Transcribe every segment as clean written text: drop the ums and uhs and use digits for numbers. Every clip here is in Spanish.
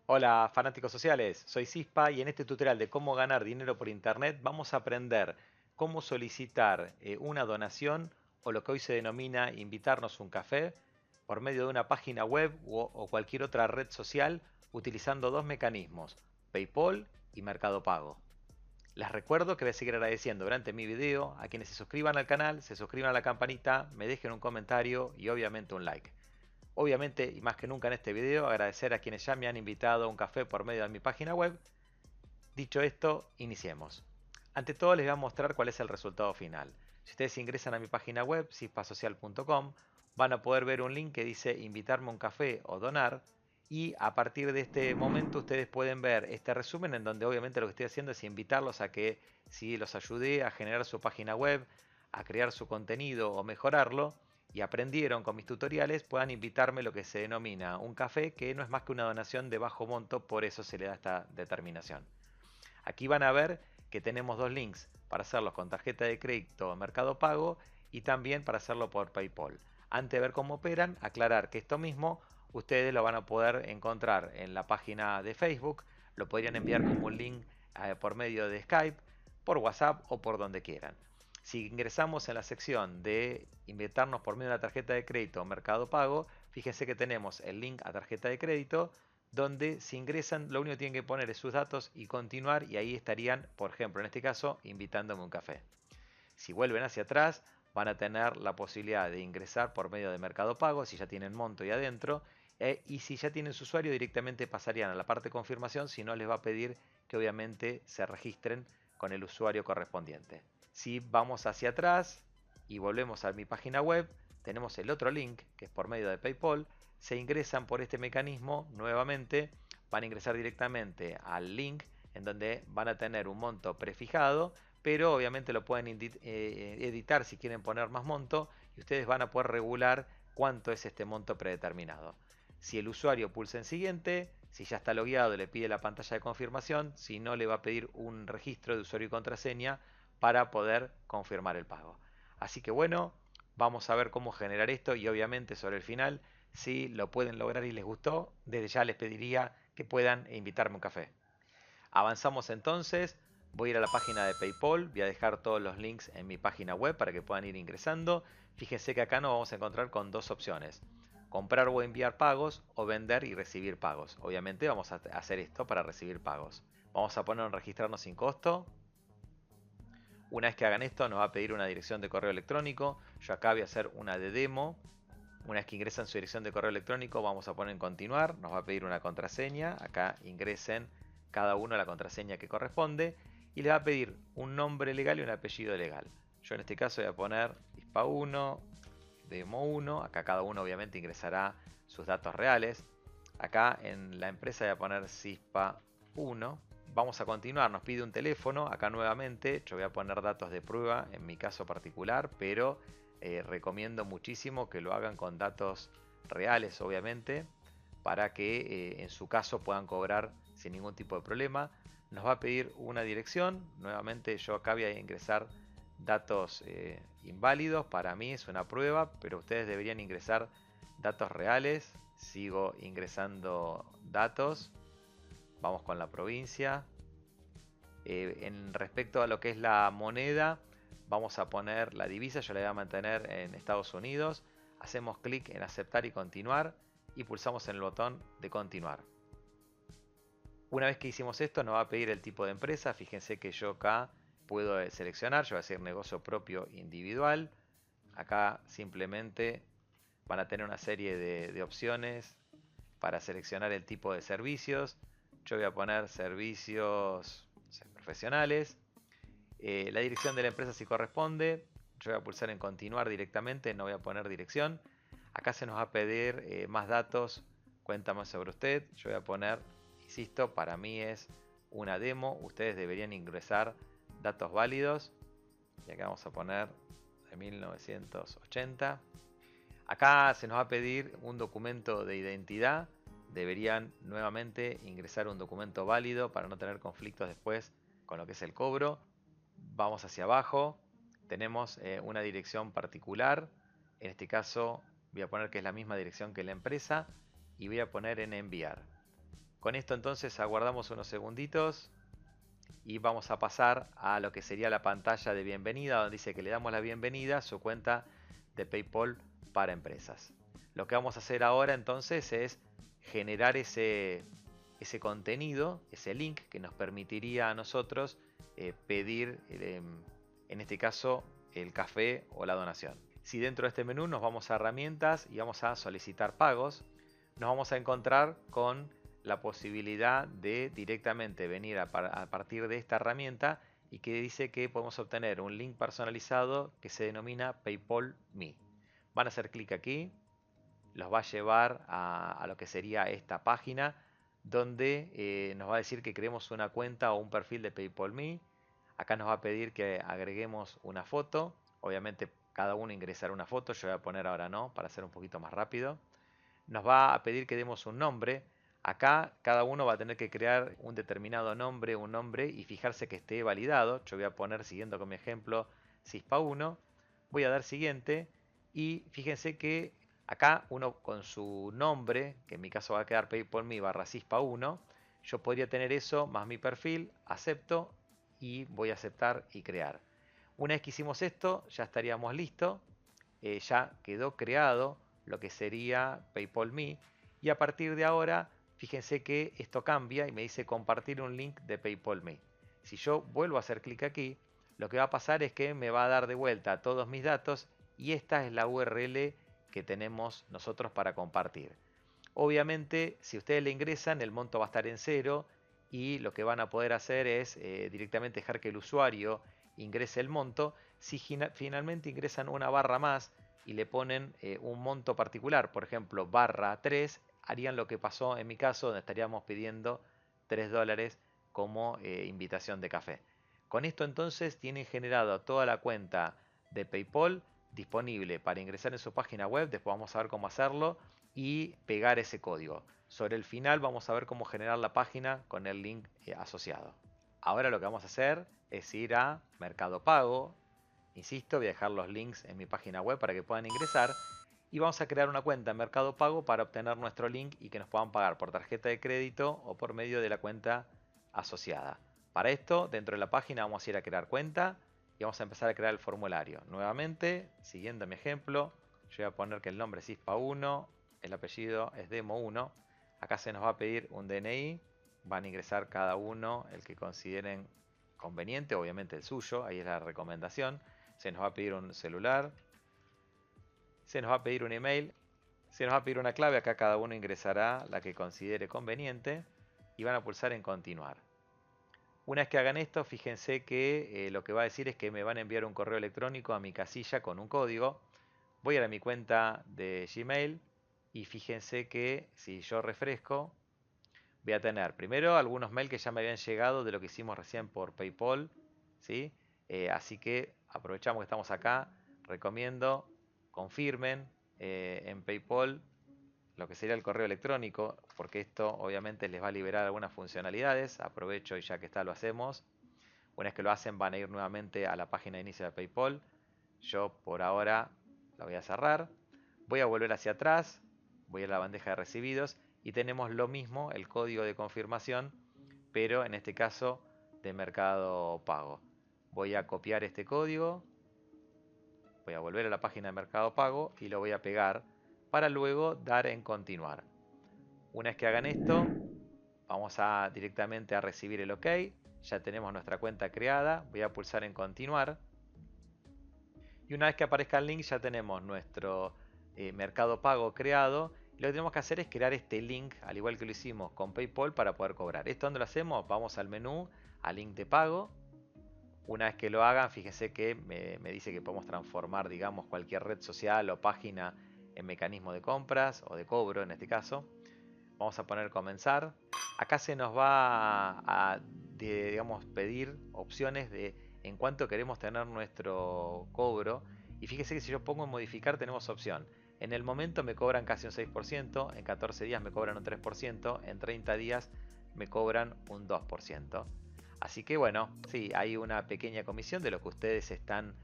Hola fanáticos sociales, soy Cispa y en este tutorial de cómo ganar dinero por internet vamos a aprender cómo solicitar una donación o lo que hoy se denomina invitarnos un café por medio de una página web o cualquier otra red social utilizando dos mecanismos, PayPal y Mercado Pago. Les recuerdo que voy a seguir agradeciendo durante mi video a quienes se suscriban al canal, se suscriban a la campanita, me dejen un comentario y obviamente un like. Obviamente, y más que nunca en este video, agradecer a quienes ya me han invitado a un café por medio de mi página web. Dicho esto, iniciemos. Ante todo les voy a mostrar cuál es el resultado final. Si ustedes ingresan a mi página web, cispasocial.com, van a poder ver un link que dice invitarme a un café o donar. Y a partir de este momento ustedes pueden ver este resumen en donde obviamente lo que estoy haciendo es invitarlos a que si los ayudé a generar su página web, a crear su contenido o mejorarlo, y aprendieron con mis tutoriales, puedan invitarme lo que se denomina un café, que no es más que una donación de bajo monto, por eso se le da esta determinación. Aquí van a ver que tenemos dos links para hacerlos con tarjeta de crédito o Mercado Pago y también para hacerlo por PayPal. Antes de ver cómo operan, aclarar que esto mismo ustedes lo van a poder encontrar en la página de Facebook, lo podrían enviar como un link por medio de Skype, por WhatsApp o por donde quieran. Si ingresamos en la sección de invitarnos por medio de la tarjeta de crédito o Mercado Pago, fíjense que tenemos el link a tarjeta de crédito donde si ingresan lo único que tienen que poner es sus datos y continuar y ahí estarían, por ejemplo, en este caso, invitándome un café. Si vuelven hacia atrás, van a tener la posibilidad de ingresar por medio de Mercado Pago si ya tienen monto y adentro, y si ya tienen su usuario directamente pasarían a la parte de confirmación, si no les va a pedir que obviamente se registren con el usuario correspondiente. Si vamos hacia atrás y volvemos a mi página web, tenemos el otro link que es por medio de PayPal, se ingresan por este mecanismo nuevamente, van a ingresar directamente al link en donde van a tener un monto prefijado, pero obviamente lo pueden editar si quieren poner más monto y ustedes van a poder regular cuánto es este monto predeterminado. Si el usuario pulsa en siguiente, si ya está logueado le pide la pantalla de confirmación, si no le va a pedir un registro de usuario y contraseña para poder confirmar el pago. Así que bueno, vamos a ver cómo generar esto y obviamente sobre el final, si lo pueden lograr y les gustó, desde ya les pediría que puedan invitarme un café. Avanzamos entonces, voy a ir a la página de PayPal, voy a dejar todos los links en mi página web para que puedan ir ingresando. Fíjense que acá nos vamos a encontrar con dos opciones, comprar o enviar pagos o vender y recibir pagos. Obviamente vamos a hacer esto para recibir pagos. Vamos a poner en registrarnos sin costo. Una vez que hagan esto nos va a pedir una dirección de correo electrónico. Yo acá voy a hacer una de demo. Una vez que ingresan su dirección de correo electrónico vamos a poner en continuar. Nos va a pedir una contraseña. Acá ingresen cada uno la contraseña que corresponde. Y le va a pedir un nombre legal y un apellido legal. Yo en este caso voy a poner ISPA1, Demo1. Acá cada uno obviamente ingresará sus datos reales. Acá en la empresa voy a poner CISPA1. Vamos a continuar, nos pide un teléfono, acá nuevamente yo voy a poner datos de prueba en mi caso particular, pero recomiendo muchísimo que lo hagan con datos reales obviamente, para que en su caso puedan cobrar sin ningún tipo de problema. Nos va a pedir una dirección, nuevamente yo acá voy a ingresar datos inválidos, para mí es una prueba, pero ustedes deberían ingresar datos reales. Sigo ingresando datos. Vamos con la provincia. En respecto a lo que es la moneda, vamos a poner la divisa, yo la voy a mantener en Estados Unidos. Hacemos clic en aceptar y continuar y pulsamos en el botón de continuar. Una vez que hicimos esto nos va a pedir el tipo de empresa. Fíjense que yo acá puedo seleccionar, yo voy a decir negocio propio individual. Acá simplemente van a tener una serie de opciones para seleccionar el tipo de servicios. Yo voy a poner servicios, no sé, profesionales. La dirección de la empresa si corresponde. Yo voy a pulsar en continuar directamente, no voy a poner dirección. Acá se nos va a pedir más datos, cuéntame sobre usted. Yo voy a poner, insisto, para mí es una demo. Ustedes deberían ingresar datos válidos. Y acá vamos a poner de 1980. Acá se nos va a pedir un documento de identidad. Deberían nuevamente ingresar un documento válido para no tener conflictos después con lo que es el cobro. Vamos hacia abajo. Tenemos una dirección particular. En este caso voy a poner que es la misma dirección que la empresa y voy a poner en enviar. Con esto entonces aguardamos unos segunditos y vamos a pasar a lo que sería la pantalla de bienvenida, donde dice que le damos la bienvenida a su cuenta de PayPal para empresas. Lo que vamos a hacer ahora entonces es generar ese contenido, ese link que nos permitiría a nosotros pedir, en este caso, el café o la donación. Si dentro de este menú nos vamos a herramientas y vamos a solicitar pagos, nos vamos a encontrar con la posibilidad de directamente venir a partir de esta herramienta y que dice que podemos obtener un link personalizado que se denomina PayPal Me. Van a hacer clic aquí, los va a llevar a lo que sería esta página donde nos va a decir que creemos una cuenta o un perfil de PayPal Me. Acá nos va a pedir que agreguemos una foto, obviamente cada uno ingresará una foto, yo voy a poner ahora no para hacer un poquito más rápido. Nos va a pedir que demos un nombre. Acá cada uno va a tener que crear un determinado nombre, y fijarse que esté validado. Yo voy a poner, siguiendo con mi ejemplo, CISPA1. Voy a dar siguiente y fíjense que acá uno con su nombre, que en mi caso va a quedar PayPal.me /CISPA1, yo podría tener eso más mi perfil, acepto y voy a aceptar y crear. Una vez que hicimos esto, ya estaríamos listos. Ya quedó creado lo que sería PayPal Me y a partir de ahora fíjense que esto cambia y me dice compartir un link de PayPal Me. Si yo vuelvo a hacer clic aquí, lo que va a pasar es que me va a dar de vuelta todos mis datos y esta es la URL que tenemos nosotros para compartir. Obviamente, si ustedes le ingresan, el monto va a estar en cero y lo que van a poder hacer es directamente dejar que el usuario ingrese el monto. Si finalmente ingresan una barra más y le ponen un monto particular, por ejemplo, barra 3, harían lo que pasó en mi caso, donde estaríamos pidiendo $3 como invitación de café. Con esto entonces tienen generado toda la cuenta de PayPal disponible para ingresar en su página web. Después vamos a ver cómo hacerlo y pegar ese código. Sobre el final vamos a ver cómo generar la página con el link asociado. Ahora lo que vamos a hacer es ir a Mercado Pago. Insisto, voy a dejar los links en mi página web para que puedan ingresar. Y vamos a crear una cuenta en Mercado Pago para obtener nuestro link y que nos puedan pagar por tarjeta de crédito o por medio de la cuenta asociada. Para esto, dentro de la página vamos a ir a crear cuenta y vamos a empezar a crear el formulario. Nuevamente, siguiendo mi ejemplo, yo voy a poner que el nombre es ISPA1, el apellido es Demo1. Acá se nos va a pedir un DNI, van a ingresar cada uno el que consideren conveniente, obviamente el suyo, ahí es la recomendación. Se nos va a pedir un celular, se nos va a pedir un email, se nos va a pedir una clave, acá cada uno ingresará la que considere conveniente y van a pulsar en continuar. Una vez que hagan esto, fíjense que lo que va a decir es que me van a enviar un correo electrónico a mi casilla con un código. Voy a ir a mi cuenta de Gmail y fíjense que si yo refresco, voy a tener primero algunos mails que ya me habían llegado de lo que hicimos recién por PayPal, ¿sí? Así que aprovechamos que estamos acá, recomiendo, confirmen en PayPal lo que sería el correo electrónico, porque esto obviamente les va a liberar algunas funcionalidades. Aprovecho y ya que está lo hacemos. Una vez que lo hacen van a ir nuevamente a la página de inicio de PayPal. Yo por ahora la voy a cerrar. Voy a volver hacia atrás, voy a la bandeja de recibidos y tenemos lo mismo, el código de confirmación, pero en este caso de Mercado Pago. Voy a copiar este código, voy a volver a la página de Mercado Pago y lo voy a pegar para luego dar en continuar. Una vez que hagan esto, vamos a directamente a recibir el OK. Ya tenemos nuestra cuenta creada. Voy a pulsar en continuar. Y una vez que aparezca el link ya tenemos nuestro Mercado Pago creado. Y lo que tenemos que hacer es crear este link, al igual que lo hicimos con PayPal, para poder cobrar. ¿Esto dónde lo hacemos? Vamos al menú, al link de pago. Una vez que lo hagan, fíjense que me dice que podemos transformar, digamos, cualquier red social o página en mecanismo de compras o de cobro en este caso. Vamos a poner comenzar. Acá se nos va a digamos, pedir opciones de en cuánto queremos tener nuestro cobro. Y fíjese que si yo pongo en modificar tenemos opción. En el momento me cobran casi un 6%, en 14 días me cobran un 3%, en 30 días me cobran un 2%. Así que bueno, sí, hay una pequeña comisión de lo que ustedes están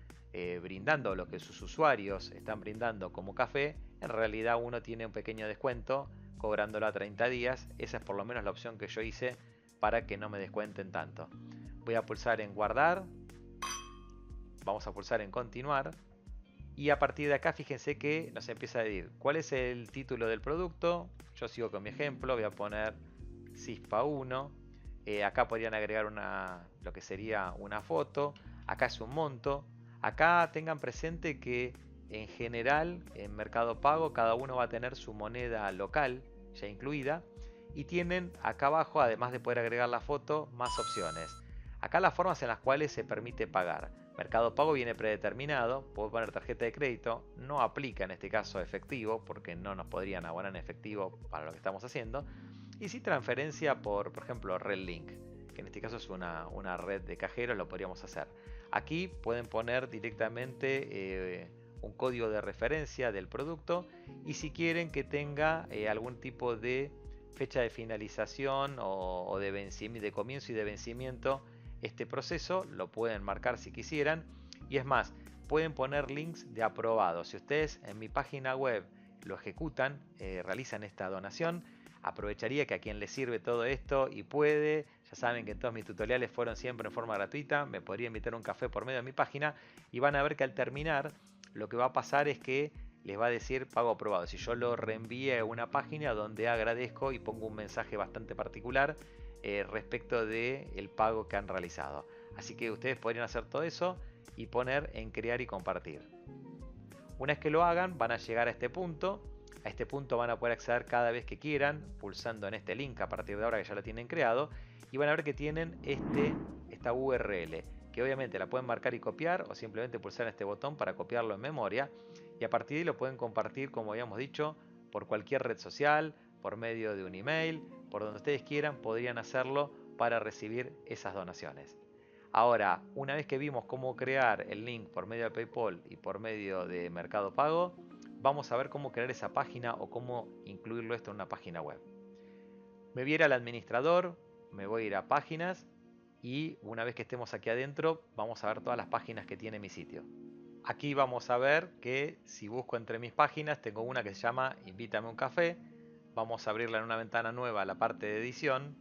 brindando, lo que sus usuarios están brindando como café. En realidad uno tiene un pequeño descuento cobrándolo a 30 días. Esa es por lo menos la opción que yo hice para que no me descuenten tanto. Voy a pulsar en guardar, vamos a pulsar en continuar y a partir de acá fíjense que nos empieza a decir cuál es el título del producto. Yo sigo con mi ejemplo, voy a poner CISPA 1. Acá podrían agregar lo que sería una foto. Acá es un monto. Acá tengan presente que en general en Mercado Pago cada uno va a tener su moneda local ya incluida. Y tienen acá abajo, además de poder agregar la foto, más opciones. Acá las formas en las cuales se permite pagar. Mercado Pago viene predeterminado, puedo poner tarjeta de crédito, no aplica en este caso efectivo porque no nos podrían abonar en efectivo para lo que estamos haciendo. Y sí transferencia por ejemplo, RedLink, que en este caso es una red de cajeros, lo podríamos hacer. Aquí pueden poner directamente un código de referencia del producto y si quieren que tenga algún tipo de fecha de finalización o de comienzo y de vencimiento este proceso, lo pueden marcar si quisieran. Y es más, pueden poner links de aprobado. Si ustedes en mi página web lo ejecutan, realizan esta donación, aprovecharía que a quien le sirve todo esto y puede, ya saben que todos mis tutoriales fueron siempre en forma gratuita, me podría invitar a un café por medio de mi página y van a ver que al terminar lo que va a pasar es que les va a decir pago aprobado. Si yo lo reenvíe a una página donde agradezco y pongo un mensaje bastante particular respecto del pago que han realizado. Así que ustedes podrían hacer todo eso y poner en crear y compartir. Una vez que lo hagan van a llegar a este punto. A este punto van a poder acceder cada vez que quieran pulsando en este link a partir de ahora que ya lo tienen creado y van a ver que tienen esta URL que obviamente la pueden marcar y copiar o simplemente pulsar este botón para copiarlo en memoria y a partir de ahí lo pueden compartir, como habíamos dicho, por cualquier red social, por medio de un email, por donde ustedes quieran podrían hacerlo para recibir esas donaciones. Ahora, una vez que vimos cómo crear el link por medio de PayPal y por medio de Mercado Pago, vamos a ver cómo crear esa página o cómo incluirlo esto en una página web. Me voy a ir al administrador, me voy a ir a páginas y una vez que estemos aquí adentro vamos a ver todas las páginas que tiene mi sitio. Aquí vamos a ver que si busco entre mis páginas tengo una que se llama Invítame a un café. Vamos a abrirla en una ventana nueva, la parte de edición.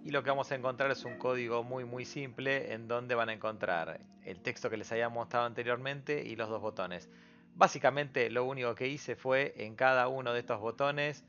Y lo que vamos a encontrar es un código muy simple en donde van a encontrar el texto que les había mostrado anteriormente y los dos botones. Básicamente lo único que hice fue en cada uno de estos botones,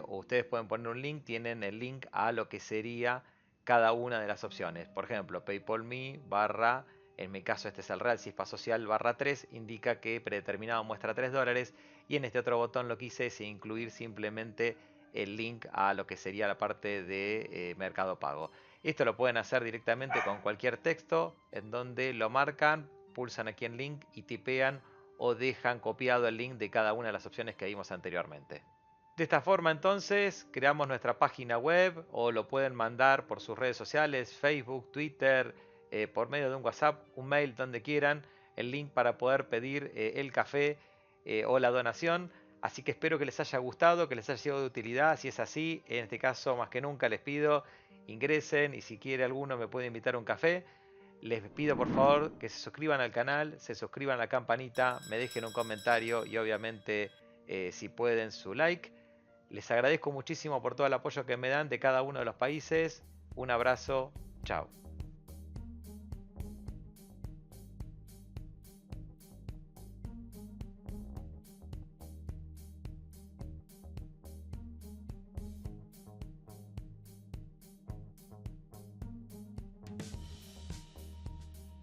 ustedes pueden poner un link, tienen el link a lo que sería cada una de las opciones. Por ejemplo, PayPal Me barra, en mi caso este es el Real Cispa Social barra 3, indica que predeterminado muestra $3 y en este otro botón lo que hice es incluir simplemente el link a lo que sería la parte de Mercado Pago. Esto lo pueden hacer directamente con cualquier texto en donde lo marcan, pulsan aquí en link y tipean o dejan copiado el link de cada una de las opciones que vimos anteriormente. De esta forma entonces creamos nuestra página web o lo pueden mandar por sus redes sociales, Facebook, Twitter, por medio de un WhatsApp, un mail, donde quieran, el link para poder pedir el café o la donación. Así que espero que les haya gustado, que les haya sido de utilidad. Si es así, en este caso más que nunca les pido ingresen y si quiere alguno me puede invitar a un café. Les pido por favor que se suscriban al canal, se suscriban a la campanita, me dejen un comentario y obviamente si pueden su like. Les agradezco muchísimo por todo el apoyo que me dan de cada uno de los países. Un abrazo, chao.